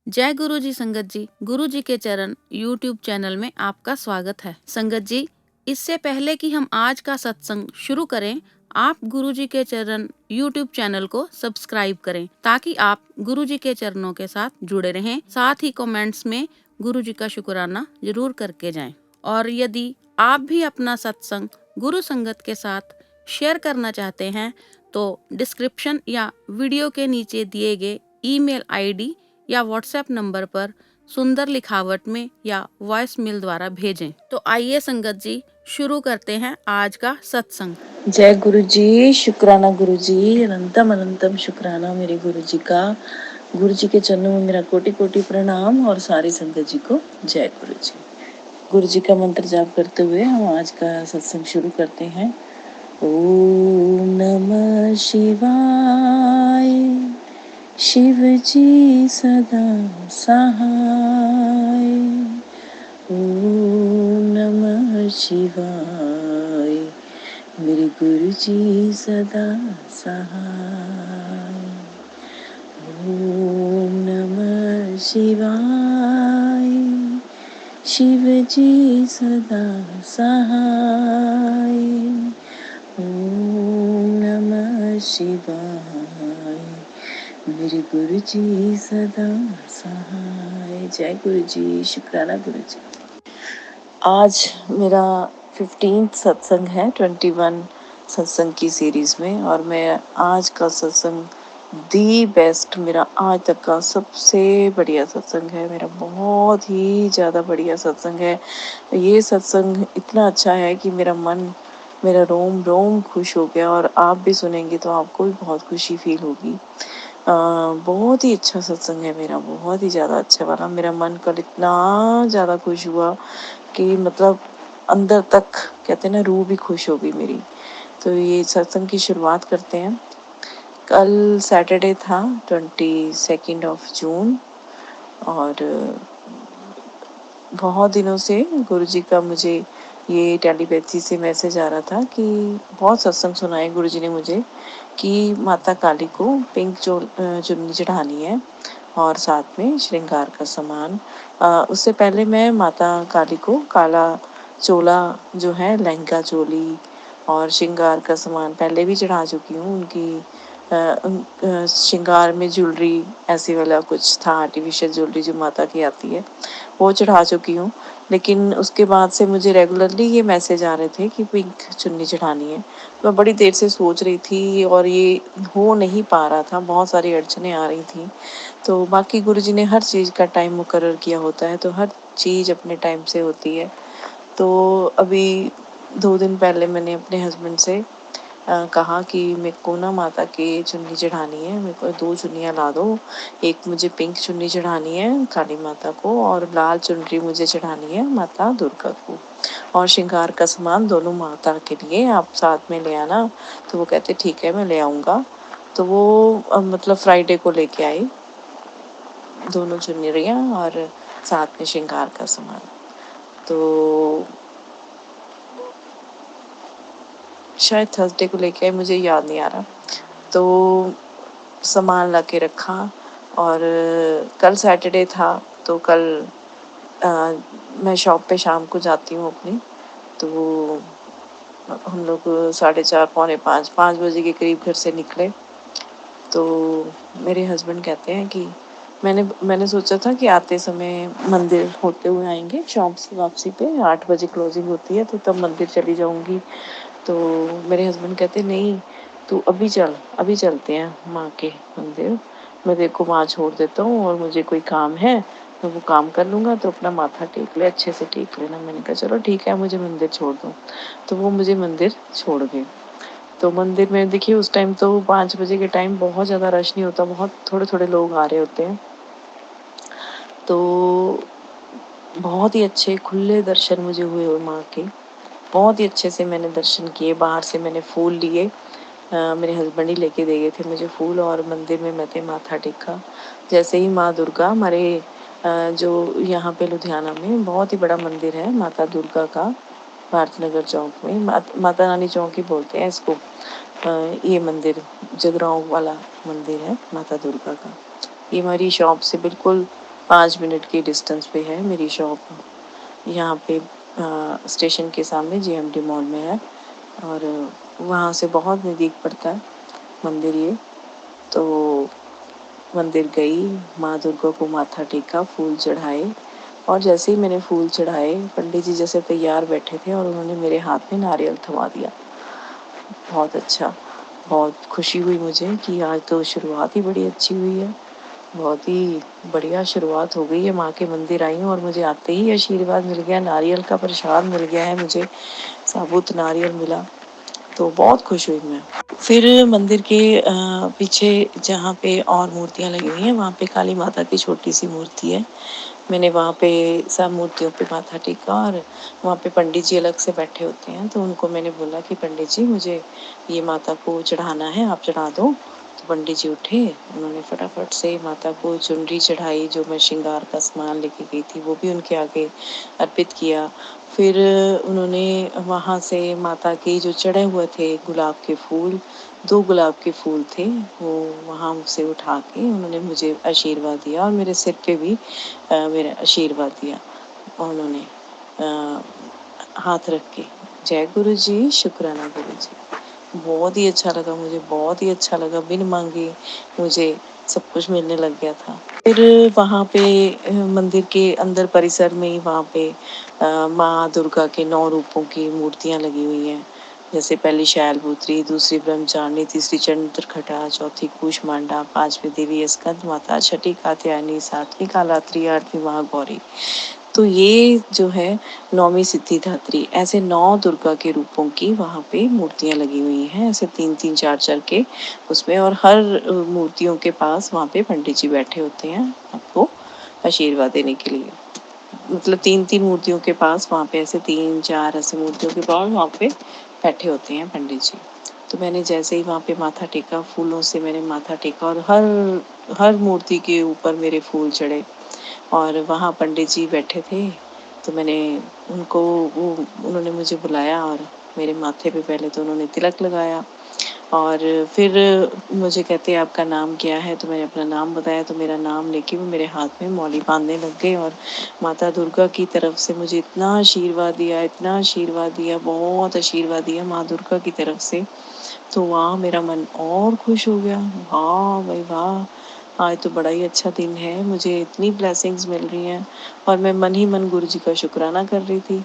जय गुरु जी संगत जी, गुरु जी के चरण यूट्यूब चैनल में आपका स्वागत है। संगत जी, इससे पहले कि हम आज का सत्संग शुरू करें, आप गुरु जी के चरण यूट्यूब चैनल को सब्सक्राइब करें ताकि आप गुरु जी के चरणों के साथ जुड़े रहें। साथ ही कमेंट्स में गुरु जी का शुक्राना जरूर करके जाएं। और यदि आप भी अपना सत्संग गुरु संगत के साथ शेयर करना चाहते हैं तो डिस्क्रिप्शन या वीडियो के नीचे दिए गए ईमेल आईडी या व्हाट्सएप नंबर पर सुंदर लिखावट में या वॉइस मेल द्वारा भेजें। तो आइए संगत जी शुरू करते हैं आज का सत्संग। जय गुरु जी, शुक्राना गुरु जी, अनंतम अनंतम शुक्राना मेरे गुरु जी का। गुरु जी के चरणों में मेरा कोटि कोटि प्रणाम और सारी संगत जी को जय गुरु जी। गुरु जी का मंत्र जाप करते हुए हम आज का सत्संग शुरू करते हैं। ओम नमः शिवाय, शिव जी सदा सहाय। ओम नमः शिवाय, मेरे गुरु जी सदा सहाय। ओम नमः शिवाय, शिव जी सदा सहाय। ओम नमः शिवाय, मेरे गुरु जी सदा सहाय। जय गुरु जी, शुक्राना गुरु जी। आज मेरा 15th सत्संग है 21 सत्संग की सीरीज में, और मैं आज का सत्संग दी बेस्ट, मेरा आज तक का सबसे बढ़िया सत्संग है। मेरा बहुत ही ज़्यादा बढ़िया सत्संग है। ये सत्संग इतना अच्छा है कि मेरा मन, मेरा रोम रोम खुश हो गया, और आप भी सुनेंगे तो आपको भी बहुत खुशी फील होगी। बहुत ही अच्छा सत्संग है मेरा, बहुत ही ज़्यादा अच्छा वाला। मेरा मन कल इतना ज़्यादा खुश हुआ कि मतलब अंदर तक, कहते हैं ना, रूह भी खुश हो गई मेरी। तो ये सत्संग की शुरुआत करते हैं। कल सैटरडे था 22 जून, और बहुत दिनों से गुरु जी का मुझे ये टेलीपैथी से मैसेज आ रहा था कि बहुत सत्संग सुनाए गुरु जी ने मुझे कि माता काली को पिंक चुन्नी चढ़ानी है और साथ में श्रृंगार का सामान। उससे पहले मैं माता काली को काला चोला जो है, लहंगा चोली और श्रृंगार का सामान पहले भी चढ़ा चुकी हूँ। उनकी श्रृंगार में ज्वेलरी ऐसी वाला कुछ था, आर्टिफिशियल ज्वेलरी जो माता की आती है, वो चढ़ा चुकी हूँ। लेकिन उसके बाद से मुझे रेगुलरली ये मैसेज आ रहे थे कि पिंक चुन्नी चढ़ानी है। मैं बड़ी देर से सोच रही थी और ये हो नहीं पा रहा था, बहुत सारी अड़चनें आ रही थी। तो बाकी गुरुजी ने हर चीज़ का टाइम मुकर्रर किया होता है, तो हर चीज़ अपने टाइम से होती है। तो अभी 2 दिन पहले मैंने अपने हस्बैंड से कहा कि मेरे को ना माता की चुन्नी चढ़ानी है, मेरे को 2 चुन्नियाँ ला दो। एक मुझे पिंक चुन्नी चढ़ानी है काली माता को, और लाल चुनरी मुझे चढ़ानी है माता दुर्गा को, और श्रृंगार का सामान दोनों माता के लिए आप साथ में ले आना। तो वो कहते ठीक है, मैं ले आऊँगा। तो वो मतलब फ्राइडे को लेके आई दोनों चुनरियाँ और साथ में श्रृंगार का सामान। तो शायद थर्सडे को लेके आई, मुझे याद नहीं आ रहा। तो सामान ला के रखा, और कल सैटरडे था तो कल मैं शॉप पे शाम को जाती हूँ अपनी। तो हम लोग 4:30 5 बजे के करीब घर से निकले। तो मेरे हस्बैंड कहते हैं कि मैंने सोचा था कि आते समय मंदिर होते हुए आएंगे, शॉप से वापसी पे 8 बजे क्लोजिंग होती है, तो तब मंदिर चली जाऊंगी। तो मेरे हस्बैंड कहते नहीं, तू अभी चल, अभी चलते हैं माँ के मंदिर, मैं तेरे को वहाँ छोड़ देता हूँ, और मुझे कोई काम है मैं वो काम कर लूँगा, तो अपना माथा टेक ले, अच्छे से टेक लेना। मैंने कहा चलो ठीक है, मुझे मंदिर छोड़ दो। तो वो मुझे मंदिर छोड़ गए। तो मंदिर में देखिए उस टाइम तो 5 बजे के टाइम बहुत ज़्यादा रश नहीं होता, बहुत थोड़े थोड़े लोग आ रहे होते हैं। तो बहुत ही अच्छे खुले दर्शन मुझे हुए माँ के, बहुत ही अच्छे से मैंने दर्शन किए। बाहर से मैंने फूल लिए, मेरे हस्बैंड ही लेके दे गए थे मुझे फूल, और मंदिर में मैंने माथा टेका। जैसे ही माँ दुर्गा हमारे जो यहाँ पे लुधियाना में बहुत ही बड़ा मंदिर है माता दुर्गा का, भारत नगर चौक में, माता रानी चौक ही बोलते हैं इसको। ये मंदिर जगरांव वाला मंदिर है माता दुर्गा का। ये हमारी शॉप से बिल्कुल 5 मिनट की डिस्टेंस पे है मेरी शॉप। यहाँ पे स्टेशन के सामने जीएमटी मॉल में है और वहाँ से बहुत नज़दीक पड़ता है मंदिर ये। तो मंदिर गई, माँ दुर्गा को माथा टेका, फूल चढ़ाए और जैसे ही मैंने फूल चढ़ाए पंडित जी जैसे तैयार बैठे थे और उन्होंने मेरे हाथ में नारियल थमा दिया। बहुत अच्छा, बहुत खुशी हुई मुझे कि आज तो शुरुआत ही बड़ी अच्छी हुई है। बहुत ही बढ़िया शुरुआत हो गई है। माँ के मंदिर आई हूँ और मुझे आते ही आशीर्वाद मिल गया, नारियल का प्रसाद मिल गया है मुझे, साबुत नारियल मिला, तो बहुत खुश हुई मैं। फिर मंदिर के पीछे जहाँ पे और मूर्तियाँ लगी हुई हैं वहाँ पे काली माता की छोटी सी मूर्ति है। मैंने वहाँ पे सब मूर्तियों पे माथा टेका और वहाँ पे पंडित जी अलग से बैठे होते हैं, तो उनको मैंने बोला कि पंडित जी मुझे ये माता को चढ़ाना है, आप चढ़ा दो। तो पंडित जी उठे, उन्होंने फटाफट से माता को चुनरी चढ़ाई, जो मैं श्रृंगार का सामान लेके गई थी वो भी उनके आगे अर्पित किया। फिर उन्होंने वहाँ से माता के जो चढ़े हुए थे गुलाब के फूल, 2 गुलाब के फूल थे, वो वहाँ से उठा के उन्होंने मुझे आशीर्वाद दिया और मेरे सिर पे भी मेरा आशीर्वाद दिया। उन्होंने हाथ रख के, जय गुरु जी, शुक्राना गुरु जी। बहुत ही अच्छा लगा मुझे, बहुत ही अच्छा लगा। बिन मांगे मुझे सब कुछ मिलने लग गया था। फिर वहाँ पे मंदिर के अंदर परिसर में ही वहाँ पे माँ दुर्गा के 9 रूपों की मूर्तियाँ लगी हुई हैं। जैसे पहली शैलपुत्री, दूसरी ब्रह्मचारिणी, तीसरी चंद्रघटा, चौथी कूष्मांडा, 5वीं देवी स्कंद माता, छठी कात्यायनी, 7वीं कालात्री, 8वीं महागौरी। तो ये जो है 9वीं सिद्धिदात्री, ऐसे 9 दुर्गा के रूपों की वहाँ पे मूर्तियाँ लगी हुई हैं, ऐसे 3-3 4-4 के उसमें, और हर मूर्तियों के पास वहाँ पे पंडित जी बैठे होते हैं आपको आशीर्वाद देने के लिए। मतलब 3-3 मूर्तियों के पास वहाँ पे ऐसे 3-4 ऐसे मूर्तियों के पास वहाँ पे बैठे होते हैं पंडित जी। तो मैंने जैसे ही वहाँ पे माथा टेका, फूलों से मैंने माथा टेका और हर मूर्ति के ऊपर मेरे फूल चढ़े और वहाँ पंडित जी बैठे थे। तो मैंने उनको वो उन्होंने मुझे बुलाया और मेरे माथे पे पहले तो उन्होंने तिलक लगाया और फिर मुझे कहते आपका नाम क्या है, तो मैंने अपना नाम बताया। तो मेरा नाम लेके वो मेरे हाथ में मौली बांधने लग गए और माता दुर्गा की तरफ से मुझे इतना आशीर्वाद दिया, इतना आशीर्वाद दिया, बहुत आशीर्वाद दिया माँ दुर्गा की तरफ से। तो वहाँ मेरा मन और खुश हो गया। वाह भाई वाह, आज तो बड़ा ही अच्छा दिन है, मुझे इतनी ब्लेसिंग्स मिल रही हैं। और मैं मन ही मन गुरु जी का शुक्राना कर रही थी।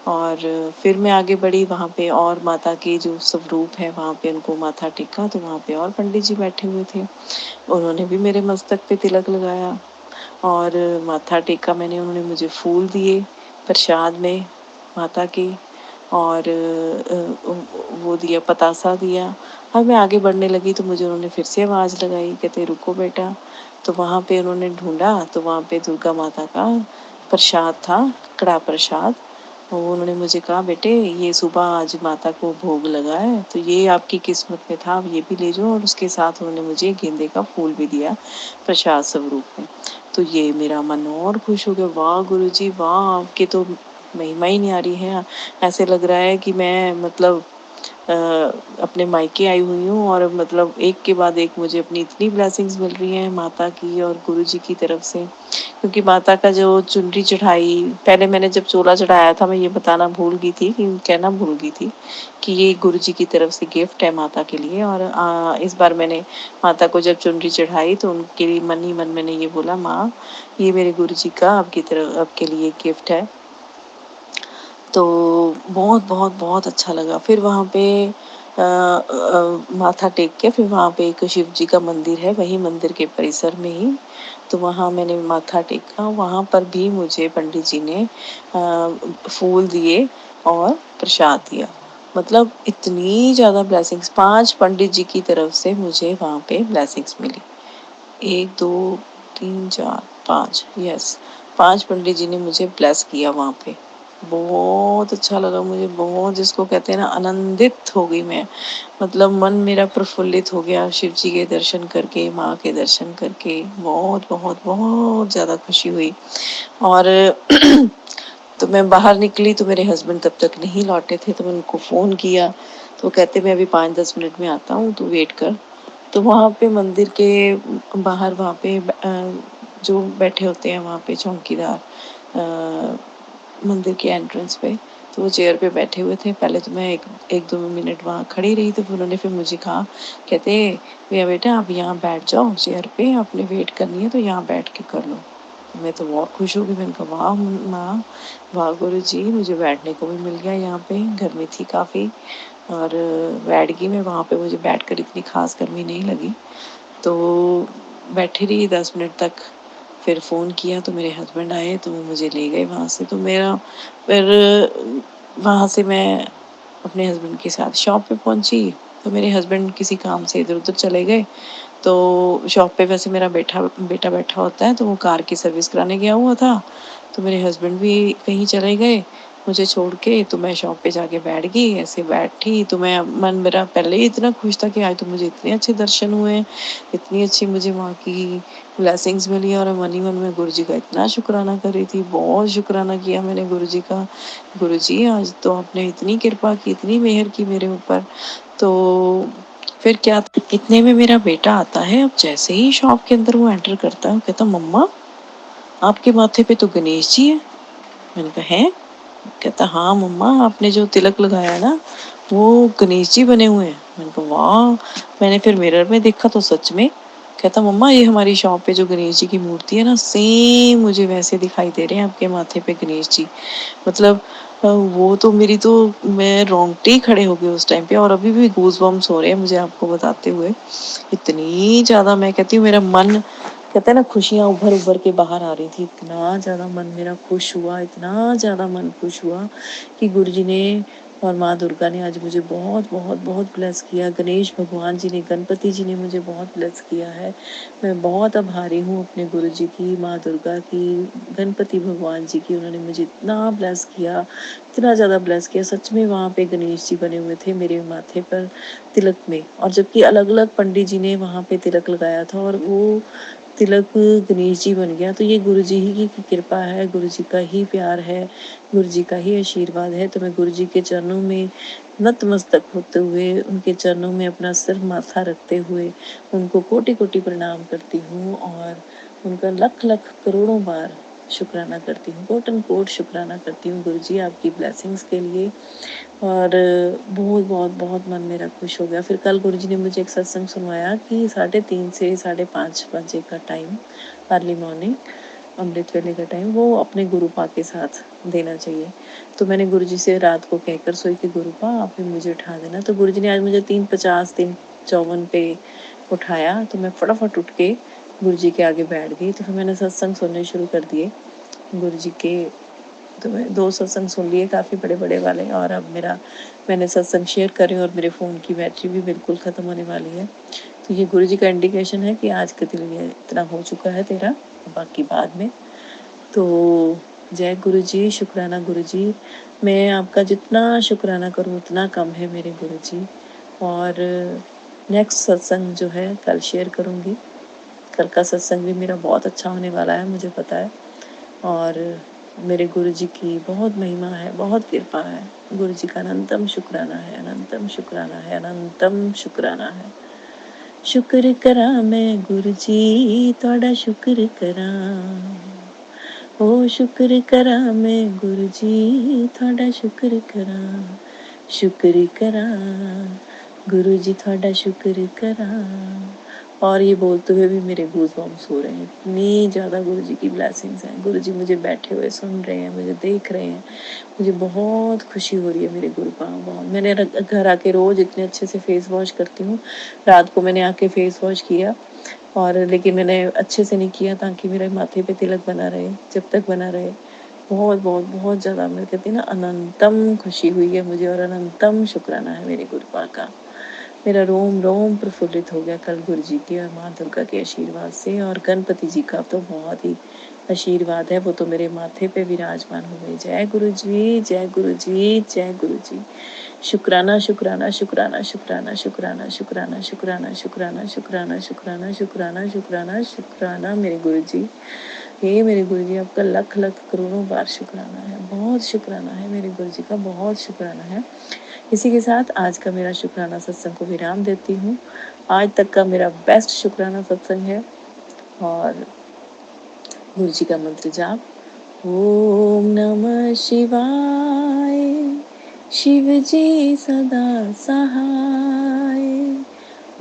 और फिर मैं आगे बढ़ी, वहाँ पे और माता के जो स्वरूप है वहाँ पे उनको माथा टेका, तो वहाँ पे और पंडित जी बैठे हुए थे, उन्होंने भी मेरे मस्तक पे तिलक लगाया और माथा टेका मैंने। उन्होंने मुझे फूल दिए प्रसाद में माता के और वो दिया, पतासा दिया। और मैं आगे बढ़ने लगी तो मुझे उन्होंने फिर से आवाज़ लगाई, कहते रुको बेटा। तो वहाँ पे उन्होंने ढूंढा तो वहाँ पे दुर्गा माता का प्रसाद था, कड़ा प्रसाद। वो उन्होंने मुझे कहा बेटे ये सुबह आज माता को भोग लगा है, तो ये आपकी किस्मत में था, आप ये भी ले जाओ। और उसके साथ उन्होंने मुझे गेंदे का फूल भी दिया प्रसाद स्वरूप में। तो ये मेरा मन और खुश हो गया। वाह गुरुजी वाह, आपके तो महिमा ही नहीं आ रही है। ऐसे लग रहा है कि मैं मतलब अपने मायके आई हुई हूँ और मतलब एक के बाद एक मुझे अपनी इतनी ब्लेसिंग्स मिल रही हैं माता की और गुरुजी की तरफ से। क्योंकि माता का जो चुनरी चढ़ाई, पहले मैंने जब चोला चढ़ाया था मैं ये बताना भूल गई थी, कि कहना भूल गई थी कि ये गुरुजी की तरफ से गिफ्ट है माता के लिए। और इस बार मैंने माता को जब चुनरी चढ़ाई तो उनके लिए मन ही मन मैंने ये बोला, माँ ये मेरे गुरुजी का आपकी तरफ आपके लिए गिफ्ट है। तो बहुत बहुत बहुत अच्छा लगा। फिर वहाँ पे माथा टेक के फिर वहाँ पे एक शिव जी का मंदिर है, वही मंदिर के परिसर में ही। तो वहाँ मैंने माथा टेका, वहाँ पर भी मुझे पंडित जी ने फूल दिए और प्रसाद दिया। मतलब इतनी ज़्यादा ब्लेसिंग्स 5 पंडित जी की तरफ से मुझे वहाँ पे ब्लेसिंग्स मिली। 1 2 3 4 5, यस 5 पंडित जी ने मुझे ब्लेस किया वहाँ पे। बहुत अच्छा लगा मुझे, बहुत, जिसको कहते हैं ना आनंदित हो गई मैं। मतलब मन मेरा प्रफुल्लित हो गया शिव जी के दर्शन करके, माँ के दर्शन करके। बहुत बहुत बहुत ज़्यादा खुशी हुई। और तो मैं बाहर निकली तो मेरे हस्बैंड तब तक नहीं लौटे थे, तो मैंने उनको फ़ोन किया तो कहते मैं अभी 5-10 मिनट में आता हूँ, तो वेट कर। तो वहाँ पे मंदिर के बाहर वहाँ पे जो बैठे होते हैं वहाँ पे चौकीदार मंदिर के एंट्रेंस पे, तो वो चेयर पे बैठे हुए थे। पहले तो मैं एक एक दो मिनट वहाँ खड़ी रही, तो फिर उन्होंने फिर मुझे कहा, कहते भैया बेटा आप यहाँ बैठ जाओ चेयर पे, आपने वेट करनी है तो यहाँ बैठ के कर लो। मैं तो बहुत खुश हो गई, मैंने कहा वाह माँ, वाह गुरु जी, मुझे बैठने को भी मिल गया यहाँ पे। गर्मी थी काफ़ी और बैठ गई मैं वहाँ पे, मुझे बैठ कर इतनी खास गर्मी नहीं लगी। तो बैठी रही 10 मिनट तक, फिर फ़ोन किया तो मेरे हस्बैंड आए तो वो मुझे ले गए वहाँ से। तो मेरा फिर वहाँ से मैं अपने हस्बैंड के साथ शॉप पे पहुँची, तो मेरे हस्बैंड किसी काम से इधर उधर चले गए। तो शॉप पे वैसे मेरा बेटा बैठा होता है, तो वो कार की सर्विस कराने गया हुआ था। तो मेरे हस्बैंड भी कहीं चले गए मुझे छोड़ के, तो मैं शॉप पे जाके बैठ गई। ऐसे बैठी तो मैं, मन मेरा पहले ही इतना खुश था कि आज तो मुझे इतने अच्छे दर्शन हुए, इतनी अच्छी मुझे वहाँ की ब्लेसिंग्स मिली, और मन ही मन में गुरु जी का इतना शुक्राना कर रही थी, बहुत शुक्राना किया मैंने गुरु जी का। गुरु जी आज तो आपने इतनी कृपा की, इतनी मेहर की मेरे ऊपर। तो फिर क्या, इतने में मेरा बेटा आता है। अब जैसे ही शॉप के अंदर वो एंटर करता है, कहता मम्मा आपके माथे पे तो गणेश जी है। मैंने कहा है? कहता हाँ मम्मा, आपने जो तिलक लगाया है ना, वो गणेश जी बने हुए हैं। मैंने कहा वाह। मैंने फिर मिरर में देखा तो सच में। कहता मम्मा ये हमारी शॉप पे जो गणेश जी की मूर्ति है ना, सेम मुझे वैसे दिखाई दे रहे हैं आपके माथे पे गणेश जी। मतलब वो तो मेरी तो, मैं रोंगटे ही खड़े हो गए उस टाइम पे, और अभी भी गूज बम्स हो रहे हैं मुझे आपको बताते हुए। इतनी ज्यादा, मैं कहती हूँ मेरा मन, कहते हैं ना खुशियाँ उभर उभर के बाहर आ रही थी। इतना ज्यादा मन मेरा खुश हुआ, इतना ज्यादा मन खुश हुआ कि गुरु जी ने और माँ दुर्गा ने आज मुझे बहुत बहुत बहुत ब्लेस किया। गणेश भगवान जी ने, गणपति जी ने मुझे बहुत ब्लेस किया है। मैं बहुत आभारी हूँ अपने गुरु जी की, माँ दुर्गा की, गणपति भगवान जी की। उन्होंने मुझे इतना ब्लेस किया, इतना ज़्यादा ब्लेस किया। सच में वहाँ पे गणेश जी बने हुए थे मेरे माथे पर तिलक में, और जबकि अलग अलग पंडित जी ने वहाँ पे तिलक लगाया था, और वो तिलक गणेश जी बन गया। तो ये गुरु जी ही की कृपा है, गुरु जी का ही प्यार है, गुरु जी का ही आशीर्वाद है। तो मैं गुरु जी के चरणों में नतमस्तक होते हुए, उनके चरणों में अपना सिर माथा रखते हुए उनको कोटि कोटि प्रणाम करती हूँ, और उनका लख लख करोड़ों बार शुक्राना करती हूँ, कोटन कोट शुक्राना करती हूँ गुरु जी आपकी ब्लेसिंग्स के लिए। और बहुत बहुत बहुत मन मेरा खुश हो गया। फिर कल गुरु जी ने मुझे एक सत्संग सुनवाया कि 3:30 से 5:30 बजे का टाइम, अर्ली मॉर्निंग अमृत वेले का टाइम, वो अपने गुरुपा के साथ देना चाहिए। तो मैंने गुरु जी से रात को कहकर सोई कि गुरुपा आप भी मुझे उठा देना। तो गुरु जी ने आज मुझे 3:50 3:54 पे उठाया। तो मैं फटाफट उठ के गुरु जी के आगे बैठ गई। तो फिर मैंने सत्संग सुनने शुरू कर दिए गुरु जी के। तो मैं 2 सत्संग सुन लिए, काफ़ी बड़े बड़े वाले, और अब मैंने सत्संग शेयर करे, और मेरे फ़ोन की बैटरी भी बिल्कुल ख़त्म होने वाली है। तो ये गुरु जी का इंडिकेशन है कि आज के दिन ये इतना हो चुका है तेरा, बाकी बाद में। तो जय गुरु जी, शुक्राना गुरु जी। मैं आपका जितना शुक्राना करूँ उतना कम है मेरे गुरु जी। और नेक्स्ट सत्संग जो है कल शेयर करूँगी। कल का सत्संग भी मेरा बहुत अच्छा होने वाला है, मुझे पता है। और मेरे गुरु जी की बहुत महिमा है, बहुत कृपा है। गुरु जी का अनंतम शुक्राना है, अनंतम शुक्राना है, अनंतम शुक्राना है। शुक्र करा मैं गुरु जी, तुहाडा शुक्र करा, ओ शुक्र करा मैं गुरु जी, तुहाडा शुक्र करा, शुक्र करा गुरु जी, तुहाडा शुक्र करा। और ये बोलते हुए भी मेरे गूज़बम्स हो रहे हैं, इतनी ज़्यादा गुरु जी की ब्लेसिंग्स हैं। गुरु जी मुझे बैठे हुए सुन रहे हैं, मुझे देख रहे हैं, मुझे बहुत खुशी हो रही है मेरे गुरु का। बहुत, मैंने घर आके रोज़ इतने अच्छे से फेस वॉश करती हूँ। रात को मैंने आके फेस वॉश किया, और लेकिन मैंने अच्छे से नहीं किया ताकि मेरे माथे पे तिलक बना रहे, जब तक बना रहे। बहुत बहुत बहुत ज़्यादा, मैं कहती ना, अनंतम खुशी हुई है मुझे, और अनंतम शुक्राना है मेरे गुरुपा का। मेरा रोम रोम प्रफुल्लित हो गया कल गुरु जी के और माँ दुर्गा के आशीर्वाद से, और गणपति जी का तो बहुत ही आशीर्वाद है, वो तो मेरे माथे पे विराजमान हो गए। जय गुरु जी, जय गुरु जी, जय गुरु जी। शुक्राना शुक्राना शुक्राना शुक्राना शुक्राना शुक्राना शुक्राना शुक्राना शुक्राना शुक्राना शुक्राना शुक्राना शुक्राना मेरे गुरु जी। हे मेरे गुरु जी, आपका लख लख करोड़ों बार शुक्राना है, बहुत शुक्राना है मेरे गुरु जी का, बहुत शुक्राना है। इसी के साथ आज का मेरा शुक्राना सत्संग को विराम देती हूँ। आज तक का मेरा बेस्ट शुक्राना सत्संग है, और गुरु जी का मंत्र जाप। ओम नमः शिवाय, शिव जी सदा सहाय।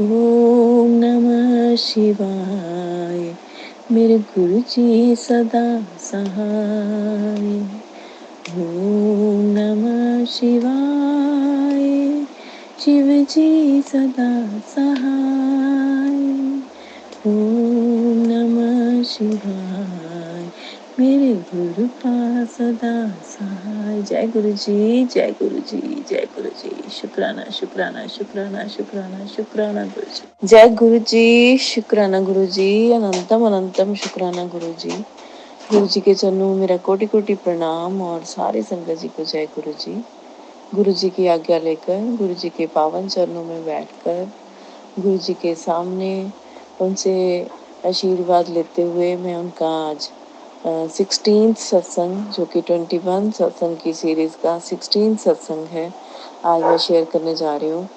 ओम नमः शिवाय, मेरे गुरु जी सदा सहाय। ओम नमः शिवाय, शिव जी सदा सहाय। ओम नमः शिवाय, मेरे गुरु पास सदा सहाय। जय गुरु जी, जय गुरु जी, जय गुरु जी। शुक्राना शुक्राना शुक्राना शुक्राना शुक्राना गुरु जी। जय गुरु जी, शुक्राना गुरु जी, अनंतम अनंतम शुक्राना गुरु जी। गुरु जी के चरणों में मेरा कोटि कोटि प्रणाम और सारी संगत जी को जय गुरु जी। गुरु जी की आज्ञा लेकर गुरु जी के पावन चरणों में बैठकर गुरु जी के सामने उनसे आशीर्वाद लेते हुए मैं उनका आज 16th सत्संग, जो कि 21 सत्संग की सीरीज का 16th सत्संग है, आज मैं शेयर करने जा रही हूँ।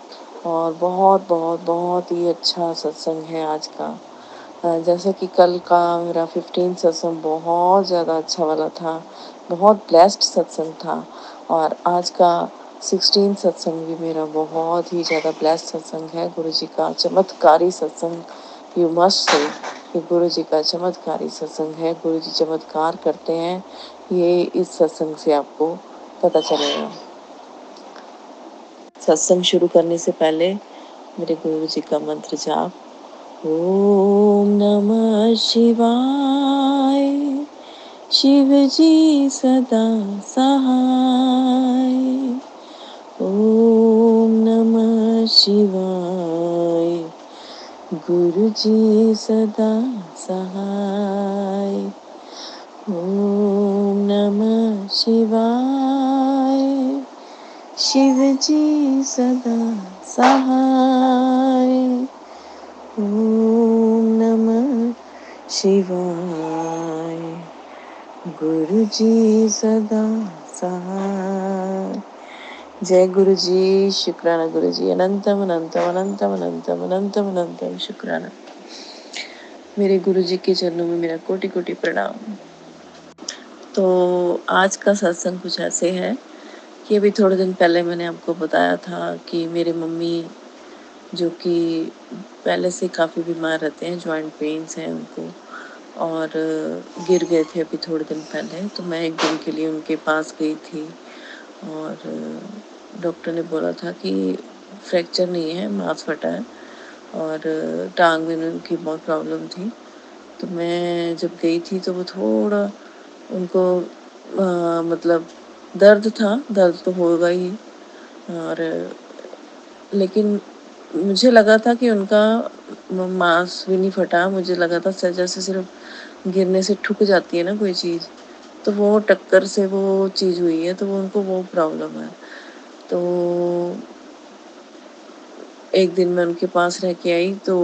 और बहुत बहुत बहुत ही अच्छा सत्संग है आज का। जैसा कि कल का मेरा 15 सत्संग बहुत ज़्यादा अच्छा वाला था, बहुत ब्लेस्ड सत्संग था, और आज का 16 सत्संग भी मेरा बहुत ही ज़्यादा ब्लेस्ड सत्संग है। गुरु जी का चमत्कारी सत्संग, यू मस्ट से, कि गुरु जी का चमत्कारी सत्संग है। गुरु जी चमत्कार करते हैं, ये इस सत्संग से आपको पता चलेगा। सत्संग शुरू करने से पहले मेरे गुरु जी का मंत्र जाप। ओम नमः शिवाय, शिव जी सदा सहाय। ओम नमः शिवाय, गुरु जी सदा सहाय। ओम नमः शिवाय, शिव जी सदा सहाय। ओम नमः शिवाय, गुरु जी सदा सहाय। जय गुरु जी, शुक्राना गुरु जी, अनंतम अनंतम अनंतम अनंतम अनंतम अनंतम शुक्राना। मेरे गुरु जी के चरणों में मेरा कोटि कोटि प्रणाम। तो आज का सत्संग कुछ ऐसे है कि अभी थोड़े दिन पहले मैंने आपको बताया था कि मेरे मम्मी, जो कि पहले से काफ़ी बीमार रहते हैं, जॉइंट पेन्स हैं उनको, और गिर गए थे अभी थोड़े दिन पहले। तो मैं एक दिन के लिए उनके पास गई थी और डॉक्टर ने बोला था कि फ्रैक्चर नहीं है, मांस फटा है, और टांग में उनकी बहुत प्रॉब्लम थी। तो मैं जब गई थी तो वो थोड़ा उनको मतलब दर्द था, दर्द तो होगा ही, और लेकिन मुझे लगा था कि उनका मांस भी नहीं फटा। मुझे लगा था जैसे सिर्फ गिरने से ठुक जाती है ना कोई चीज़, तो वो टक्कर से वो चीज़ हुई है, तो वो उनको वो प्रॉब्लम है। तो एक दिन मैं उनके पास रह के आई तो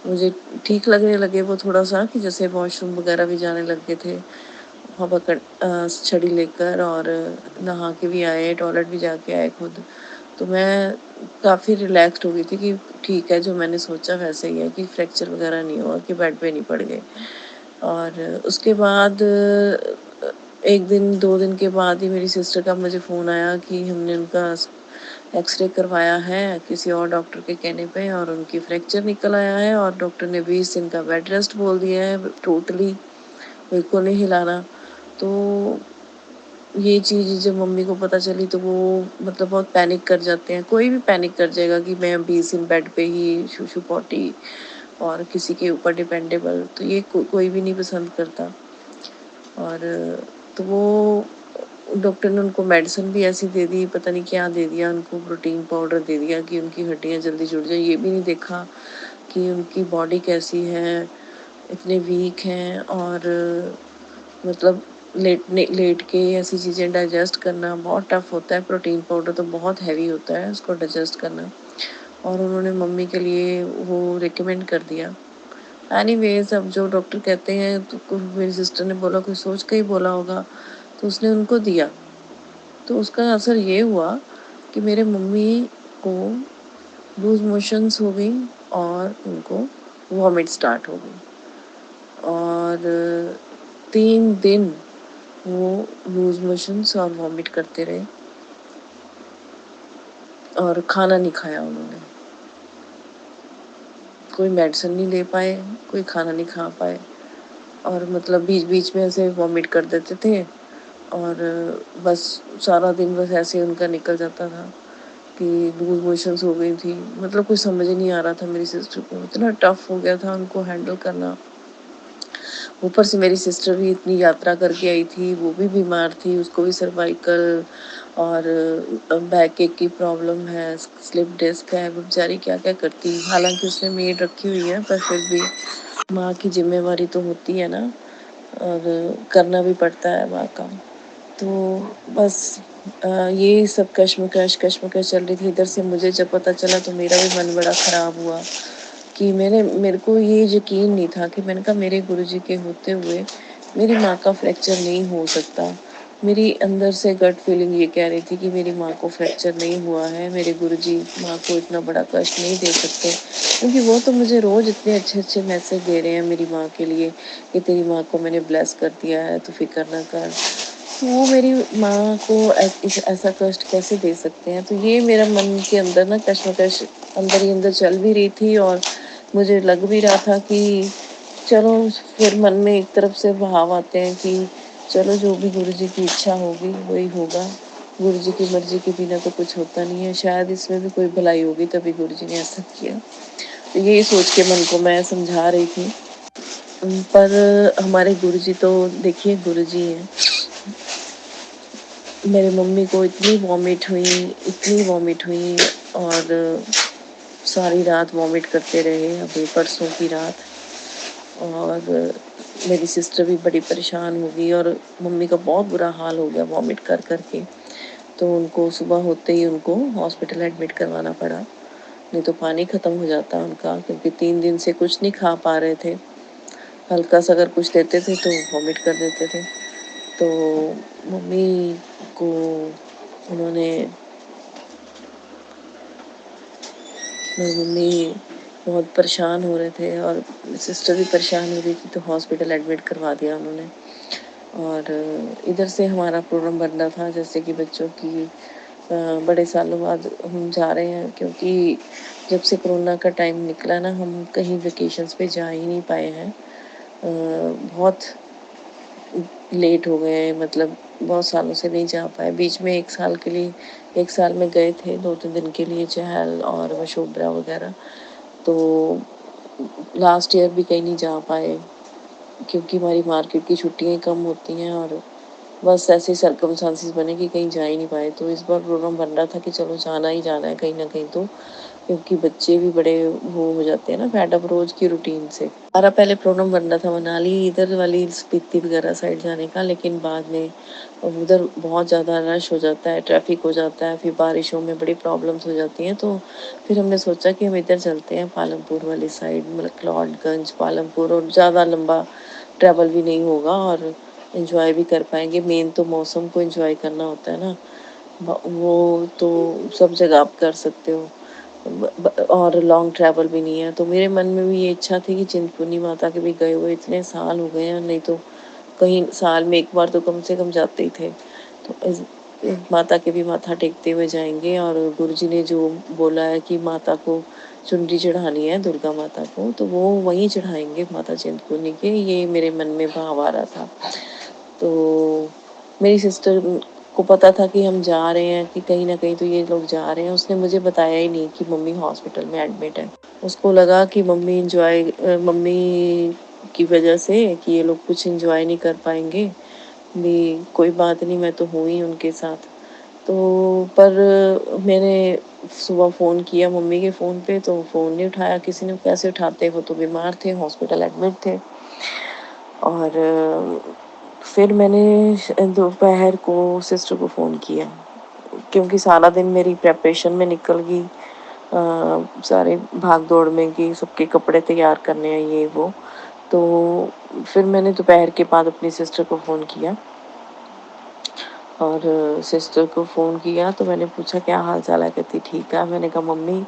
मुझे ठीक लगने लगे वो थोड़ा सा, कि जैसे वॉशरूम वगैरह भी जाने लग गए थे हवा छड़ी लेकर, और नहा के भी आए, टॉयलेट भी जाके आए खुद। तो मैं काफ़ी रिलैक्स्ड हो गई थी कि ठीक है, जो मैंने सोचा वैसे ही है, कि फ्रैक्चर वगैरह नहीं हुआ, कि बेड पे नहीं पड़ गए। और उसके बाद एक दिन 2 दिन के बाद ही मेरी सिस्टर का मुझे फ़ोन आया कि हमने उनका एक्सरे करवाया है किसी और डॉक्टर के कहने पे, और उनकी फ्रैक्चर निकल आया है, और डॉक्टर ने 20 दिन का बेड रेस्ट बोल दिया है, टोटली बिल्कुल नहीं हिलाना। तो ये चीज़ जब मम्मी को पता चली तो वो मतलब बहुत पैनिक कर जाते हैं। कोई भी पैनिक कर जाएगा कि मैं 20 दिन बेड पे ही, शूशु पॉटी, और किसी के ऊपर डिपेंडेबल, तो ये कोई भी नहीं पसंद करता। और तो वो डॉक्टर ने उनको मेडिसिन भी ऐसी दे दी, पता नहीं क्या दे दिया उनको, प्रोटीन पाउडर दे दिया कि उनकी हड्डियाँ जल्दी जुड़ जाए। ये भी नहीं देखा कि उनकी बॉडी कैसी है, इतने वीक हैं, और मतलब लेट के ऐसी चीज़ें डाइजेस्ट करना बहुत टफ होता है। प्रोटीन पाउडर तो बहुत हैवी होता है उसको डाइजेस्ट करना, और उन्होंने मम्मी के लिए वो रिकमेंड कर दिया। एनीवेज, अब जो डॉक्टर कहते हैं, तो मेरी सिस्टर ने बोला कोई सोच के ही बोला होगा, तो उसने उनको दिया। तो उसका असर ये हुआ कि मेरे मम्मी को लूज मोशंस हो गई और उनको वॉमिट स्टार्ट हो गई। और 3 दिन वो लूज मोशंस और वॉमिट करते रहे और खाना नहीं खाया उन्होंने, कोई मेडिसिन नहीं ले पाए, कोई खाना नहीं खा पाए और मतलब बीच बीच में ऐसे वॉमिट कर देते थे और बस सारा दिन बस ऐसे उनका निकल जाता था कि लूज मोशंस हो गई थी। मतलब कुछ समझ ही नहीं आ रहा था मेरी सिस्टर को, इतना टफ हो गया था उनको हैंडल करना। ऊपर से मेरी सिस्टर भी इतनी यात्रा करके आई थी, वो भी बीमार थी, उसको भी सर्वाइकल और बैक एक की प्रॉब्लम है, स्लिप डिस्क है। वो बेचारी क्या क्या करती, हालांकि उसने मेड रखी हुई है पर फिर भी माँ की जिम्मेवारी तो होती है ना, और करना भी पड़ता है माँ का। तो बस ये सब कश्मकश कश्मकश चल रही थी। इधर से मुझे जब पता चला तो मेरा भी मन बड़ा ख़राब हुआ कि मेरे को ये यकीन नहीं था कि मैंने कहा मेरे गुरुजी के होते हुए मेरी माँ का फ्रैक्चर नहीं हो सकता। मेरी अंदर से गट फीलिंग ये कह रही थी कि मेरी माँ को फ्रैक्चर नहीं हुआ है, मेरे गुरुजी माँ को इतना बड़ा कष्ट नहीं दे सकते, क्योंकि वो तो मुझे रोज़ इतने अच्छे अच्छे मैसेज दे रहे हैं मेरी माँ के लिए कि तेरी माँ को मैंने ब्लेस कर दिया है, तो फिक्र ना कर। वो मेरी माँ को ऐसा कष्ट कैसे दे सकते हैं। तो ये मेरा मन के अंदर ना कश्मकश अंदर ही अंदर चल भी रही थी और मुझे लग भी रहा था कि चलो, फिर मन में एक तरफ से भाव आते हैं कि चलो जो भी गुरु जी की इच्छा होगी वही होगा, गुरु जी की मर्जी के बिना तो कुछ होता नहीं है, शायद इसमें भी कोई भलाई होगी तभी गुरु जी ने ऐसा किया। तो यही सोच के मन को मैं समझा रही थी। पर हमारे गुरु जी तो देखिए गुरु जी हैं। मेरे मम्मी को इतनी वॉमिट हुई और सारी रात वॉमिट करते रहे, अभी परसों की रात। और मेरी सिस्टर भी बड़ी परेशान हो गई और मम्मी का बहुत बुरा हाल हो गया वॉमिट कर कर के। तो उनको सुबह होते ही उनको हॉस्पिटल एडमिट करवाना पड़ा, नहीं तो पानी ख़त्म हो जाता उनका, क्योंकि 3 दिन से कुछ नहीं खा पा रहे थे। हल्का सा अगर कुछ देते थे तो वॉमिट कर देते थे। तो मम्मी को उन्होंने मेरी मम्मी बहुत परेशान हो रहे थे और सिस्टर भी परेशान हो रही थी, तो हॉस्पिटल एडमिट करवा दिया उन्होंने। और इधर से हमारा प्रोग्राम बन रहा था जैसे कि बच्चों की बड़े सालों बाद हम जा रहे हैं, क्योंकि जब से कोरोना का टाइम निकला ना हम कहीं वेकेशंस पे जा ही नहीं पाए हैं। बहुत लेट हो गए हैं, मतलब बहुत सालों से नहीं जा पाए। बीच में 1 साल के लिए 1 साल में गए थे 2-3 दिन के लिए चहल और मशोबरा वगैरह। तो लास्ट ईयर भी कहीं नहीं जा पाए क्योंकि हमारी मार्केट की छुट्टियाँ कम होती हैं और बस ऐसे सर्कमस्टांसेस बने कि कहीं जा ही नहीं पाए। तो इस बार प्रोग्राम बन रहा था कि चलो जाना ही जाना है कहीं ना कहीं, तो क्योंकि बच्चे भी बड़े वो हो जाते हैं ना फैड अप रोज की रूटीन से। हमारा पहले प्रोग्राम बन रहा था मनाली इधर वाली स्पीति वगैरह साइड जाने का, लेकिन बाद में उधर बहुत ज़्यादा रश हो जाता है, ट्रैफिक हो जाता है, फिर बारिशों में बड़ी प्रॉब्लम्स हो जाती हैं। तो फिर हमने सोचा कि हम इधर चलते हैं पालमपुर वाली साइड, मलक्लॉडगंज पालमपुर, और ज़्यादा लंबा ट्रैवल भी नहीं होगा और एंजॉय भी कर पाएंगे। मेन तो मौसम को एंजॉय करना होता है ना, वो तो सब जगह आप कर सकते हो और लॉन्ग ट्रैवल भी नहीं है। तो मेरे मन में भी ये इच्छा थी कि चिंतपूर्णी माता के भी गए हुए इतने साल हो गए हैं, नहीं तो कहीं साल में एक बार तो कम से कम जाते ही थे। तो इस माता के भी माथा टेकते हुए जाएंगे। और गुरुजी ने जो बोला है कि माता को चुनरी चढ़ानी है दुर्गा माता को, तो वो वहीं चढ़ाएंगे माता चिंतपूर्णी के, ये मेरे मन में भाव आ रहा था। तो मेरी सिस्टर को पता था कि हम जा रहे हैं, कि कहीं ना कहीं तो ये लोग जा रहे हैं। उसने मुझे बताया ही नहीं कि मम्मी हॉस्पिटल में एडमिट है। उसको लगा कि मम्मी की वजह से कि ये लोग कुछ एंजॉय नहीं कर पाएंगे भी, कोई बात नहीं, मैं तो हूँ ही उनके साथ। तो पर मैंने सुबह फ़ोन किया मम्मी के फ़ोन पे तो फ़ोन नहीं उठाया किसी ने, कैसे उठाते, वो तो बीमार थे, हॉस्पिटल एडमिट थे। और फिर मैंने दोपहर को सिस्टर को फ़ोन किया, क्योंकि सारा दिन मेरी प्रेपरेशन में निकल गई, सारे भाग दौड़ में कि सबके कपड़े तैयार करने हैं ये वो। तो फिर मैंने दोपहर के बाद अपनी सिस्टर को फ़ोन किया और सिस्टर को फ़ोन किया तो मैंने पूछा क्या हाल चाल है, कहती ठीक है। मैंने कहा मम्मी,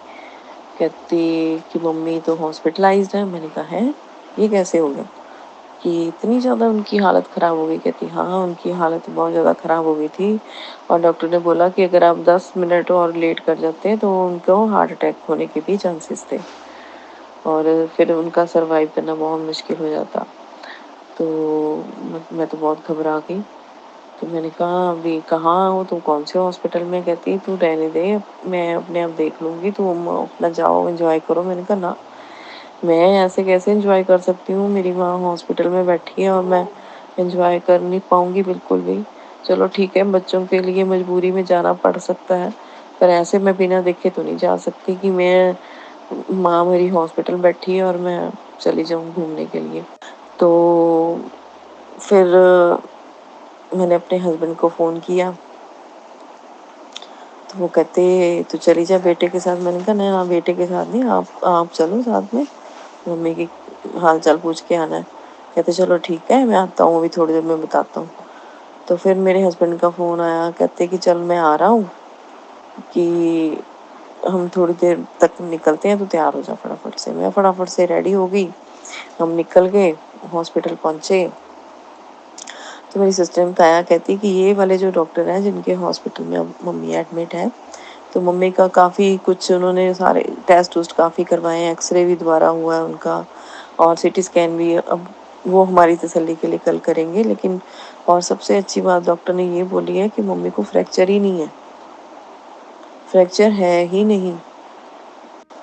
कहती कि मम्मी तो हॉस्पिटलाइज्ड है। मैंने कहा है, ये कैसे हो गया? कि इतनी ज़्यादा उनकी हालत ख़राब हो गई? कहती हाँ, उनकी हालत बहुत ज़्यादा ख़राब हो गई थी और डॉक्टर ने बोला कि अगर आप 10 मिनट और लेट कर जाते तो उनको हार्ट अटैक होने के भी चांसेस थे और फिर उनका सर्वाइव करना बहुत मुश्किल हो जाता। तो मैं तो बहुत घबरा गई। तो मैंने कहा अभी कहाँ हो तुम, कौन से हॉस्पिटल में? कहती तू रहने दे, मैं अपने आप देख लूँगी, तुम अपना जाओ एंजॉय करो। मैंने कहा ना, मैं ऐसे कैसे एंजॉय कर सकती हूँ, मेरी माँ हॉस्पिटल में बैठी है और मैं एंजॉय कर नहीं पाऊँगी बिल्कुल भी। चलो ठीक है, बच्चों के लिए मजबूरी में जाना पड़ सकता है, पर ऐसे मैं बिना देखे तो नहीं जा सकती कि मैं माँ मेरी हॉस्पिटल बैठी है और मैं चली जाऊँ घूमने के लिए। तो फिर मैंने अपने हस्बैंड को फ़ोन किया तो वो कहते तू चली जा बेटे के साथ। मैंने कहा ना, बेटे के साथ नहीं, आप चलो साथ में, मम्मी की हाल चाल पूछ के आना है। कहते चलो ठीक है, मैं आता हूँ, अभी थोड़ी देर में बताता हूँ। तो फिर मेरे हस्बैंड का फ़ोन आया, कहते कि चल मैं आ रहा हूँ, कि हम थोड़ी देर तक निकलते हैं, तो तैयार हो जा फटाफट से। मैं फटाफट से रेडी हो गई, हम निकल गए, हॉस्पिटल पहुँचे। तो मेरी सिस्टर ने बताया, कहती कि ये वाले जो डॉक्टर हैं जिनके हॉस्पिटल में अब मम्मी एडमिट है, तो मम्मी का काफ़ी कुछ उन्होंने सारे टेस्ट उस्ट काफ़ी करवाए हैं, एक्सरे भी दोबारा हुआ है उनका और सीटी स्कैन भी। अब वो हमारी तसल्ली के लिए कल करेंगे, लेकिन और सबसे अच्छी बात डॉक्टर ने ये बोली है कि मम्मी को फ्रैक्चर ही नहीं है, फ्रैक्चर है ही नहीं।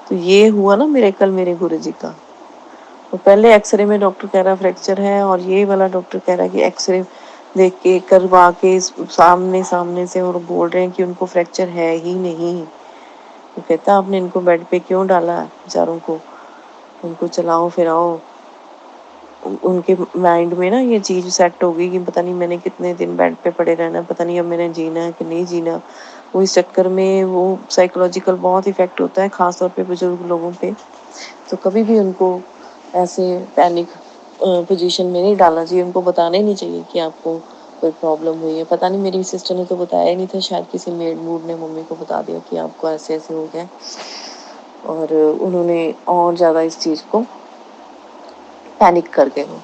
तो ये हुआ ना मिरेकल मेरे गुरुजी का। तो पहले एक्सरे में डॉक्टर कह रहा फ्रैक्चर है और ये वाला डॉक्टर कह रहा कि एक्सरे देख के करवा के सामने सामने से और बोल रहे हैं कि उनको फ्रैक्चर है ही नहीं। वो कहता आपने इनको बेड पे क्यों डाला है बेचारों को, उनको चलाओ फिराओ। उनके माइंड में ना ये चीज़ सेट हो गई कि पता नहीं मैंने कितने दिन बेड पे पड़े रहना, पता नहीं अब मैंने जीना है कि नहीं जीना। वो इस चक्कर में वो साइकोलॉजिकल बहुत इफेक्ट होता है, ख़ास तौर पे बुजुर्ग लोगों पे। तो कभी भी उनको ऐसे पैनिक पोजीशन में नहीं डालना चाहिए, उनको बताना ही नहीं चाहिए कि आपको कोई प्रॉब्लम हुई है। पता नहीं मेरी सिस्टर ने तो बताया ही नहीं था, शायद किसी मेड मूड ने मम्मी को बता दिया कि आपको ऐसे ऐसे हो गया और उन्होंने और ज़्यादा इस चीज़ को पैनिक कर गए वो।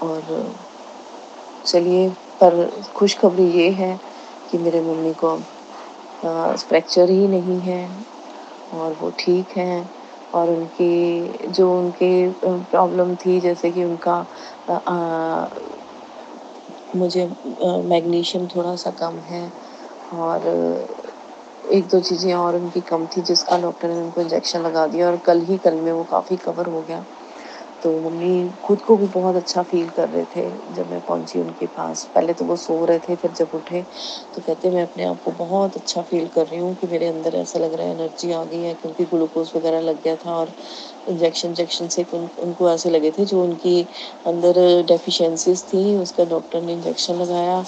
और चलिए, पर खुशखबरी ये है कि मेरे मम्मी को अब फ्रैक्चर ही नहीं है और वो ठीक हैं। और उनकी जो उनके प्रॉब्लम थी, जैसे कि उनका मुझे मैग्नीशियम थोड़ा सा कम है और एक दो चीज़ें और उनकी कम थी, जिसका डॉक्टर ने उनको इंजेक्शन लगा दिया और कल में वो काफ़ी कवर हो गया। तो मम्मी खुद को भी बहुत अच्छा फ़ील कर रहे थे जब मैं पहुंची उनके पास। पहले तो वो सो रहे थे, फिर जब उठे तो कहते मैं अपने आप को बहुत अच्छा फ़ील कर रही हूँ कि मेरे अंदर ऐसा लग रहा है एनर्जी आ गई है, क्योंकि ग्लूकोज वगैरह लग गया था और इंजेक्शन से उनको ऐसे लगे थे जो उनकी अंदर डेफिशिएंसीज थी, उसका डॉक्टर ने इंजेक्शन लगाया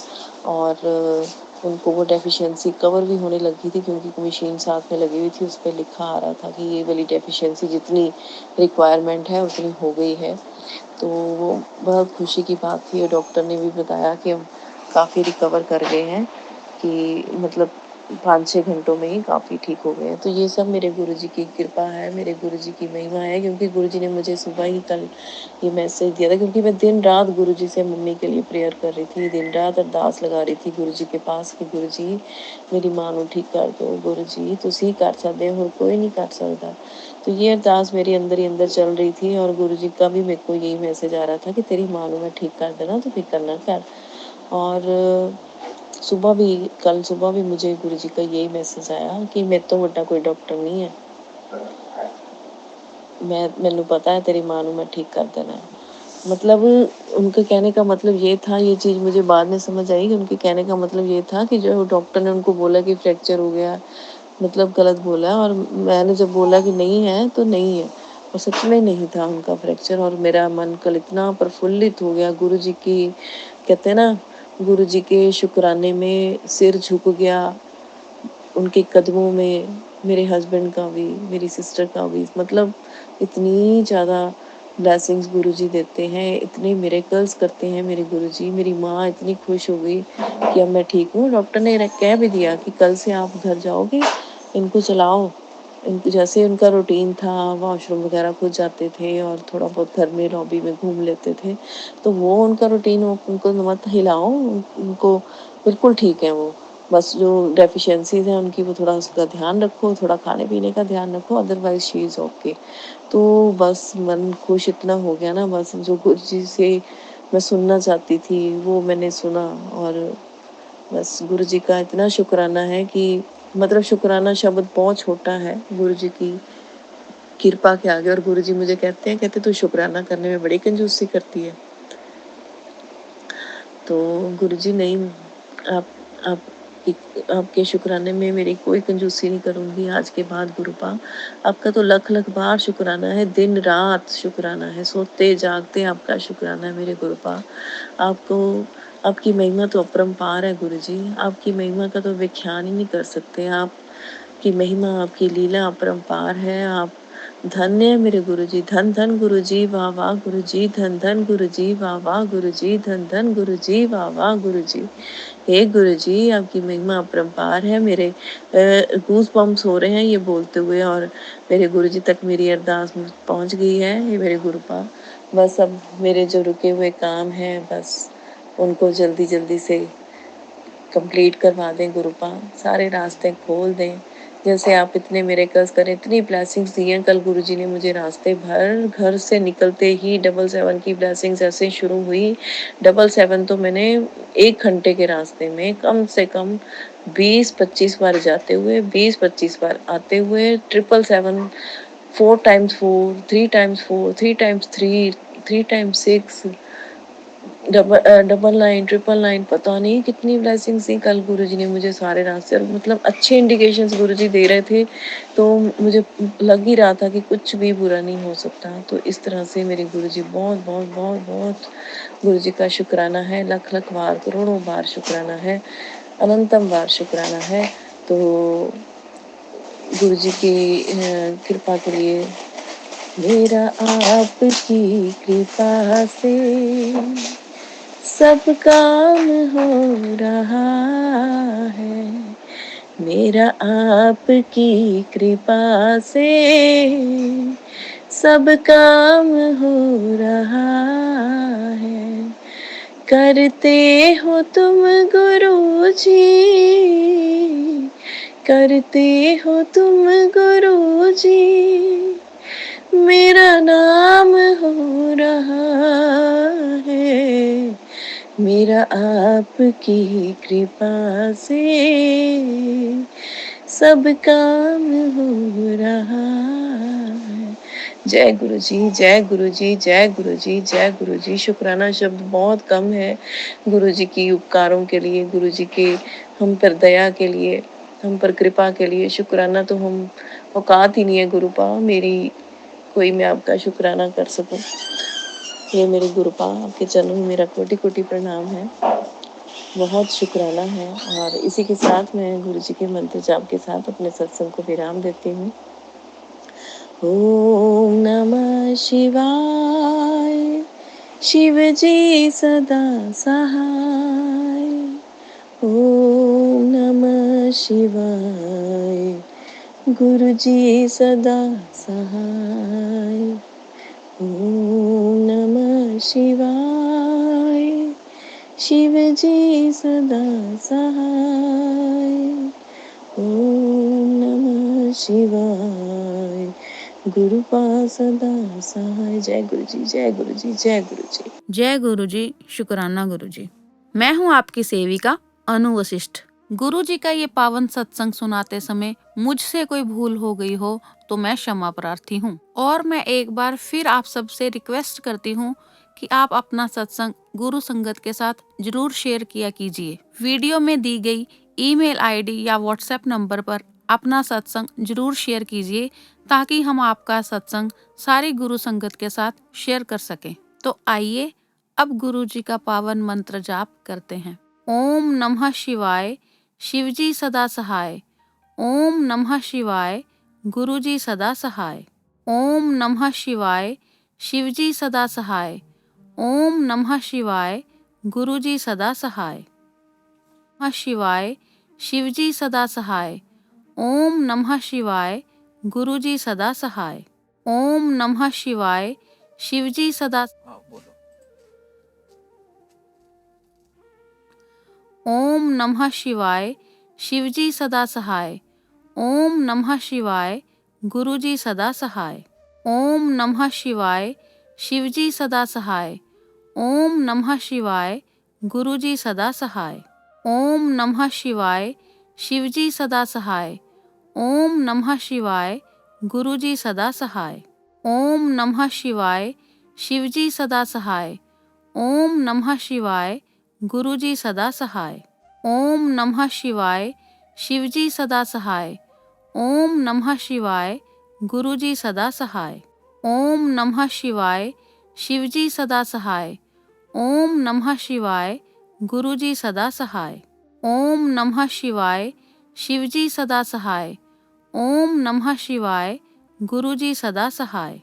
और उनको वो डेफिशिएंसी कवर भी होने लगी थी, क्योंकि मशीन साथ में लगी हुई थी, उस पर लिखा आ रहा था कि ये वाली डेफिशिएंसी जितनी रिक्वायरमेंट है उतनी हो गई है। तो वो बहुत खुशी की बात थी और डॉक्टर ने भी बताया कि हम काफ़ी रिकवर कर गए हैं, कि मतलब 5-6 घंटों में ही काफ़ी ठीक हो गए हैं। तो ये सब मेरे गुरुजी की कृपा है, मेरे गुरुजी की महिमा है, क्योंकि गुरुजी ने मुझे सुबह ही कल ये मैसेज दिया था, क्योंकि मैं दिन रात गुरुजी से मम्मी के लिए प्रेयर कर रही थी, दिन रात अरदास लगा रही थी गुरुजी के पास कि गुरुजी मेरी माँ को ठीक कर दो, गुरुजी तुसी कर सकते हो, कोई नहीं कर सकता। तो ये अरदास मेरे अंदर ही अंदर चल रही थी और गुरुजी का भी मेरे को यही मैसेज आ रहा था कि तेरी माँ को मैं ठीक कर देना, तो फिक्र ना कर। और कल सुबह भी मुझे गुरुजी का यही मैसेज आया कि मेरे तो बड़ा कोई डॉक्टर नहीं है, मैनू पता है तेरी माँ को मैं ठीक कर देना है। मतलब उनके कहने का मतलब ये था, ये चीज़ मुझे बाद में समझ आई कि उनके कहने का मतलब ये था कि जो डॉक्टर ने उनको बोला कि फ्रैक्चर हो गया, मतलब गलत बोला, और मैंने जब बोला कि नहीं है तो नहीं है, और सच में नहीं था उनका फ्रैक्चर। और मेरा मन कल इतना प्रफुल्लित हो गया, गुरुजी की कहते हैं ना, गुरुजी के शुक्राने में सिर झुक गया, उनके कदमों में, मेरे हस्बैंड का भी, मेरी सिस्टर का भी। मतलब इतनी ज़्यादा ब्लेसिंग्स गुरुजी देते हैं, इतने मिरेकल्स करते हैं मेरे गुरुजी। मेरी माँ इतनी खुश हो गई कि अब मैं ठीक हूँ। डॉक्टर ने कह भी दिया कि कल से आप घर जाओगे, इनको चलाओ, जैसे उनका रूटीन था, वॉशरूम वगैरह खुद जाते थे और थोड़ा बहुत घर में लॉबी में घूम लेते थे, तो वो उनका रूटीन, उनको मत हिलाओ, उनको बिल्कुल ठीक है वो। बस जो डेफिशिएंसीज हैं उनकी, वो थोड़ा उसका ध्यान रखो, थोड़ा खाने पीने का ध्यान रखो, अदरवाइज शी इज़ ओके। तो बस मन खुश इतना हो गया ना, बस जो गुरुजी से मैं सुनना चाहती थी वो मैंने सुना। और बस गुरुजी का इतना शुक्राना है कि मतलब शुक्राना शब्द बहुत छोटा है गुरुजी की कृपा के आगे। और गुरुजी मुझे कहते तू शुक्राना करने में बड़ी कंजूसी करती है। तो गुरुजी नहीं, आप आप आपके शुक्राने में मेरी कोई कंजूसी नहीं करूँगी आज के बाद गुरुपा। आपका तो लख लख बार शुक्राना है, दिन रात शुक्राना है, सोते जागते आपका शुक्राना है मेरे गुरुपा। आपको, आपकी महिमा तो अपरंपार है गुरुजी, आपकी महिमा का तो व्याख्यान ही नहीं कर सकते। आपकी महिमा, आपकी लीला अपरंपार है। आप धन्य है मेरे गुरुजी, धन धन गुरुजी, वाह वाह गुरुजी, धन धन गुरुजी, वाह वाह गुरुजी, धन धन गुरुजी, वाह वाह गुरुजी। हे गुरुजी, आपकी महिमा अपरंपार है। मेरे गूज बम्स हो रहे हैं ये बोलते हुए, और मेरे गुरुजी तक मेरी अरदास पहुंच गई है। ये मेरे गुरुपा, बस अब मेरे जो रुके हुए काम हैं बस उनको जल्दी जल्दी से कंप्लीट करवा दें गुरुपा, सारे रास्ते खोल दें। जैसे आप इतने मिरेकल्स करें, इतनी ब्लेसिंग्स दी हैं। कल गुरुजी ने मुझे रास्ते भर, घर से निकलते ही 777 की ब्लेसिंग्स ऐसे शुरू हुई। 777 तो मैंने 1 घंटे के रास्ते में कम से कम 20-25 बार जाते हुए, 20-25 बार आते हुए, 777, 4x4, 3x4, 3x3, 3x6, 999, 999, पता नहीं कितनी ब्लेसिंग्स दी कल गुरुजी ने मुझे सारे रास्ते। और मतलब अच्छे इंडिकेशंस गुरुजी दे रहे थे, तो मुझे लग ही रहा था कि कुछ भी बुरा नहीं हो सकता। तो इस तरह से मेरे गुरुजी, बहुत बहुत बहुत बहुत गुरुजी का शुक्राना है, लख लख बार, करोड़ों बार शुक्राना है, अनंतम बार शुक्राना है। तो गुरुजी की कृपा के लिए, मेरा आपकी कृपा से सब काम हो रहा है, मेरा आपकी कृपा से सब काम हो रहा है। करते हो तुम गुरुजी, करते हो तुम गुरुजी, मेरा नाम हो रहा है, मेरा आपकी कृपा से सब काम हो रहा है। जय गुरुजी, जय गुरुजी, जय गुरुजी, जय गुरुजी। शुक्राना शब्द बहुत कम है गुरुजी की उपकारों के लिए, गुरुजी के हम पर दया के लिए, हम पर कृपा के लिए। शुक्राना तो हम औकात ही नहीं है गुरुपा मेरी, कोई मैं आपका शुक्राना कर सकूं। ये मेरे गुरुपा, आपके चरणों में मेरा कोटि कोटि प्रणाम है, बहुत शुक्राना है। और इसी के साथ मैं गुरुजी के मंत्र जाप के साथ अपने सत्संग को विराम देती हूँ। ओम नमः शिवाय, शिव जी सदा सहाय। ओम नमः शिवाय, गुरु जी सदा सहाय। ओम नमः शिवाय, शिव जी सदा सहाय। ओम नमः शिवाय, गुरुपा सदा सहाय। जय गुरु जी, जय गुरु जी, जय गुरु जी। जय गुरु जी, शुक्राना गुरु जी। मैं हूँ आपकी सेविका अनु वशिष्ठ। गुरु जी का ये पावन सत्संग सुनाते समय मुझसे कोई भूल हो गई हो तो मैं क्षमा प्रार्थी हूँ। और मैं एक बार फिर आप सबसे रिक्वेस्ट करती हूँ कि आप अपना सत्संग गुरु संगत के साथ जरूर शेयर किया कीजिए। वीडियो में दी गई ईमेल आईडी या व्हाट्सएप नंबर पर अपना सत्संग जरूर शेयर कीजिए, ताकि हम आपका सत्संग सारी गुरु संगत के साथ शेयर कर सकें। तो आइए अब गुरु जी का पावन मंत्र जाप करते हैं। ओम नमः शिवाय, शिवजी सदा सहाय। ओम नमः शिवाय, गुरुजी सदा सहाय। ओम नमः शिवाय, शिवजी सदा सहाय। ओम नमः शिवाय, गुरुजी सदा सहाय। नमः शिवाय, शिवजी सदा सहाय। ओम नमः शिवाय, गुरुजी सदा सहाय। ओम नमः शिवाय, शिवजी सदा। हाँ बोलो। ओम नमः शिवाय, शिवजी सदा सहाय। ओम नमः शिवाय, गुरुजी सदा सहाय। ओम नमः शिवाय, शिवजी सदा सहाय। ओम नमः शिवाय, गुरुजी सदा सहाय। ओम नमः शिवाय, शिवजी सदा सहाय। ओम नमः शिवाय, गुरुजी सदा सहाय। ओम नमः शिवाय, शिवजी सदा सहाय। ओम नमः शिवाय, गुरुजी सदा सहाय। ओम नमः शिवाय, शिवजी सदा सहाय। ओम नमः शिवाय, गुरुजी सदा सहाय। ओम नमः शिवाय, शिवजी सदा सहाय। ओम नमः शिवाय, गुरुजी सदा सहाय। ओम नमः शिवाय, शिवजी सदा सहाय। ओम नमः शिवाय, गुरुजी सदा सहाय।